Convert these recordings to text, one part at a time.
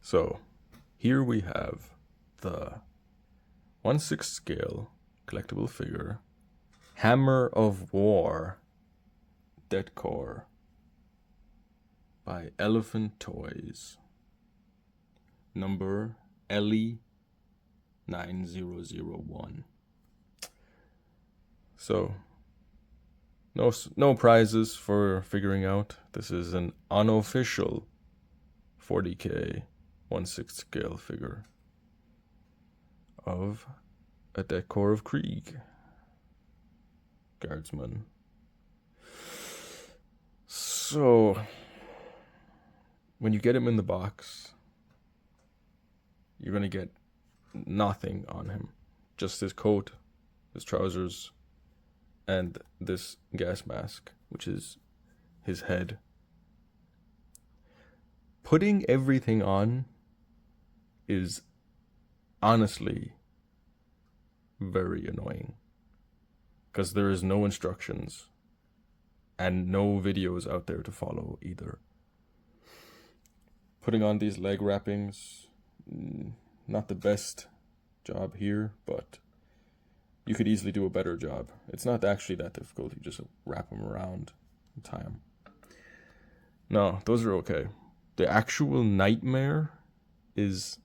So here we have the 1/6 scale collectible figure Hammer of War Death Korp by Elephant Toys, number Ellie 9001. So no prizes for figuring out. This is an unofficial 40k 1/6 scale figure of a Death Korp of Krieg guardsman. So when you get him in the box, you're gonna get nothing on him, just his coat, his trousers, and this gas mask, which is his head. Putting everything on is honestly very annoying, because there is no instructions and no videos out there to follow either. Putting on these leg wrappings, not the best job here, but you could easily do a better job. It's not actually that difficult. You just wrap them around and tie them. No, those are okay. The actual nightmare is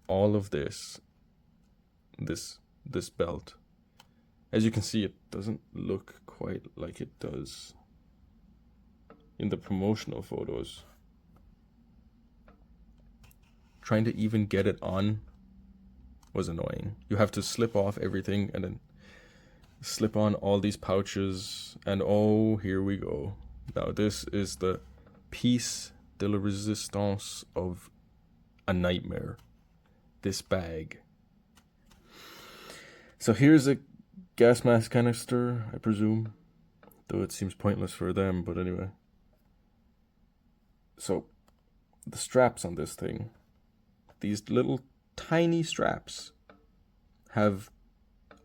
all of this belt. As you can see, it doesn't look quite like it does in the promotional photos. Trying to even get it on was annoying. You have to slip off everything and then slip on all these pouches, and oh, here we go. Now this is the piece de la resistance of a nightmare. This bag. So here's a gas mask canister, I presume, though it seems pointless for them, but anyway. So the straps on this thing, these little tiny straps, have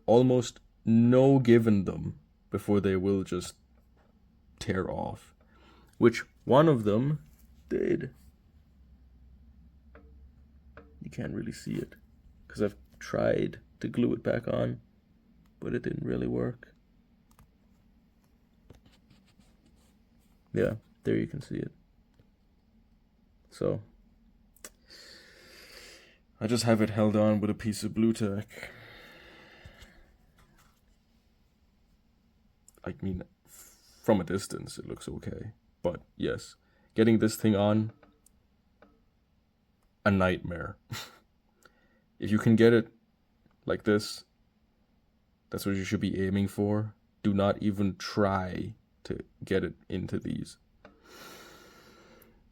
almost no give in them before they will just tear off, which one of them did. You can't really see it because I've tried to glue it back on, but it didn't really work. Yeah, there you can see it. So I just have it held on with a piece of blue tack. I mean, from a distance it looks okay, but yes, getting this thing on, a nightmare. If you can get it like this, that's what you should be aiming for. Do not even try to get it into these.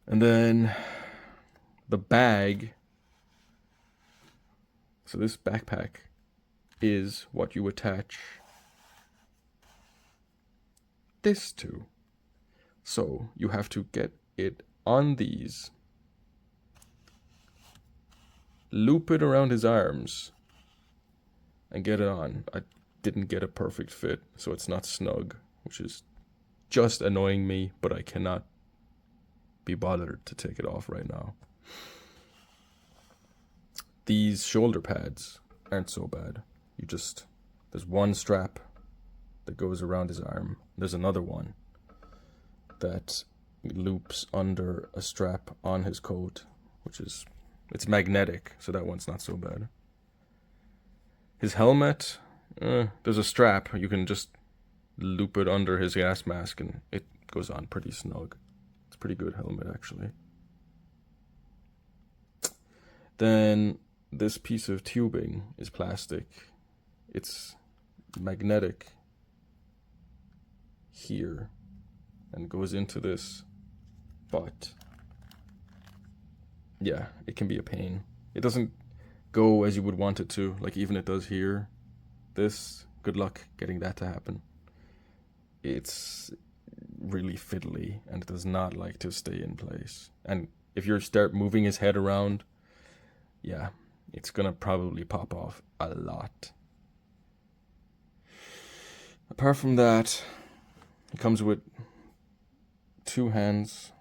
And then the bag. So this backpack is what you attach this to. So you have to get it on these, loop it around his arms, and get it on. I didn't get a perfect fit, so it's not snug, which is just annoying me, but I cannot be bothered to take it off right now. These shoulder pads aren't so bad. There's one strap that goes around his arm. There's another one that loops under a strap on his coat, it's magnetic, so that one's not so bad. His helmet, there's a strap. You can just loop it under his gas mask and it goes on pretty snug. It's a pretty good helmet, actually. Then this piece of tubing is plastic. It's magnetic here and goes into this, but yeah, it can be a pain. It doesn't go as you would want it to, like even it does here. This, good luck getting that to happen. It's really fiddly and it does not like to stay in place. And if you start moving his head around, yeah, it's gonna probably pop off a lot. Apart from that, it comes with 2 hands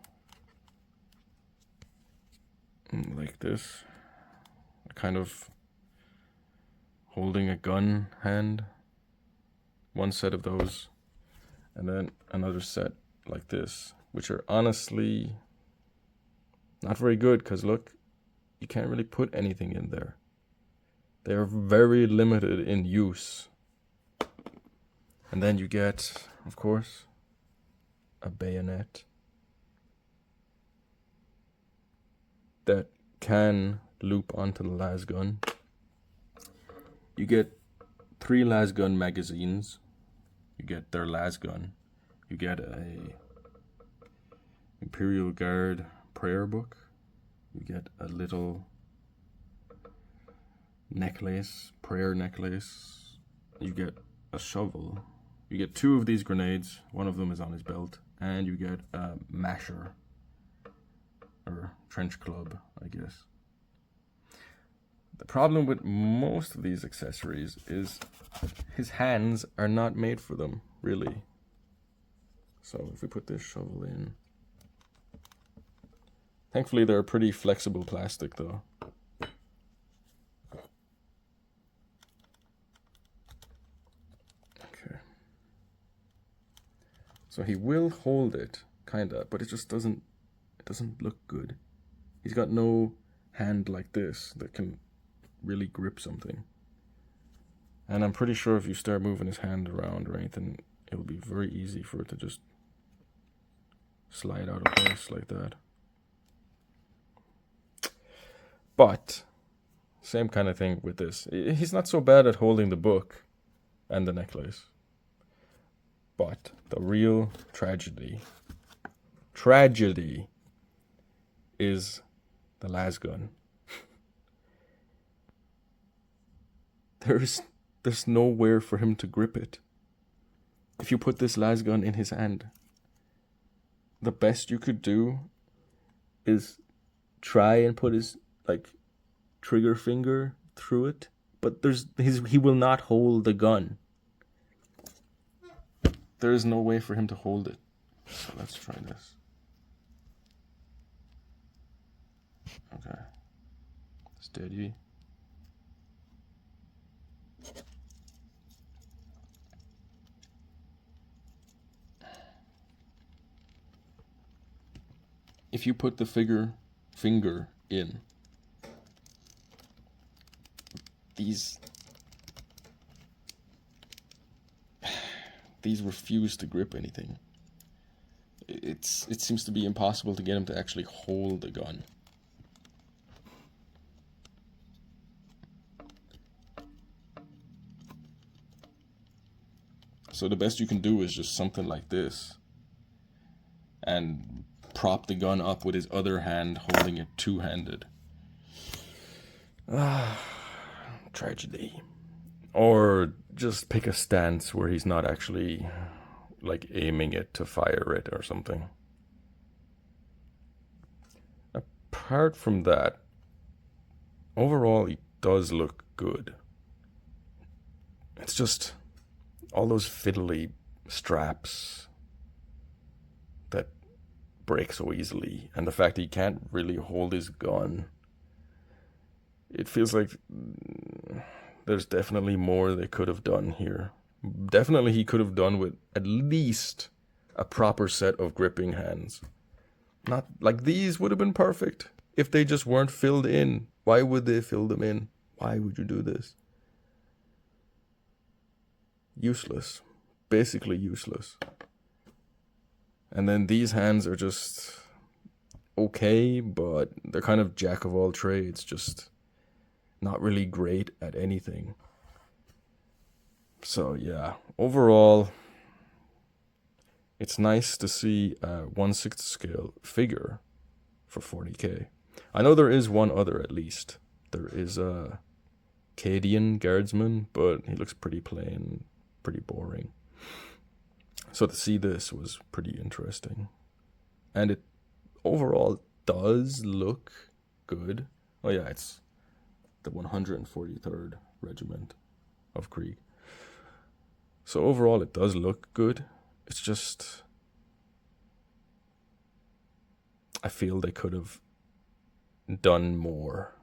like this, kind of holding a gun hand. One set of those, and then another set like this, which are honestly not very good because look, you can't really put anything in there. They are very limited in use. And then you get, of course, a bayonet that can loop onto the lasgun. You get 3 lasgun magazines. You get their lasgun. You get a Imperial Guard prayer book. You get a little necklace, prayer necklace. You get a shovel. You get 2 of these grenades. One of them is on his belt. And you get a masher. Or trench club, I guess. The problem with most of these accessories is his hands are not made for them, really. So if we put this shovel in... Thankfully they're pretty flexible plastic though. Okay. So he will hold it, kinda, but it just doesn't look good. He's got no hand like this that can really grip something. And I'm pretty sure if you start moving his hand around or anything, it will be very easy for it to just slide out of place like that. But same kind of thing with this. He's not so bad at holding the book and the necklace. But the real tragedy is the lasgun. There's nowhere for him to grip it. If you put this lasgun in his hand, the best you could do is try and put his trigger finger through it, but he will not hold the gun. There is no way for him to hold it. So let's try this. Okay. Steady. If you put the finger in, these refuse to grip anything. It seems to be impossible to get him to actually hold the gun. So the best you can do is just something like this and prop the gun up with his other hand, holding it two-handed. Tragedy. Or just pick a stance where he's not actually aiming it to fire it or something. Apart from that, overall he does look good. It's just all those fiddly straps that break so easily, and the fact that he can't really hold his gun. It feels like there's definitely more they could have done here. Definitely he could have done with at least a proper set of gripping hands. Not like these would have been perfect if they just weren't filled in. Why would they fill them in? Why would you do this? Useless. Basically useless. And then these hands are just okay, but they're kind of jack of all trades, just not really great at anything. So yeah, overall, it's nice to see a 1/6 scale figure for 40k. I know there is one other at least. There is a Cadian guardsman, but he looks pretty plain, pretty boring. So to see this was pretty interesting. And it overall does look good. Oh yeah, it's the 143rd Regiment of Krieg. So overall it does look good. It's just, I feel they could have done more.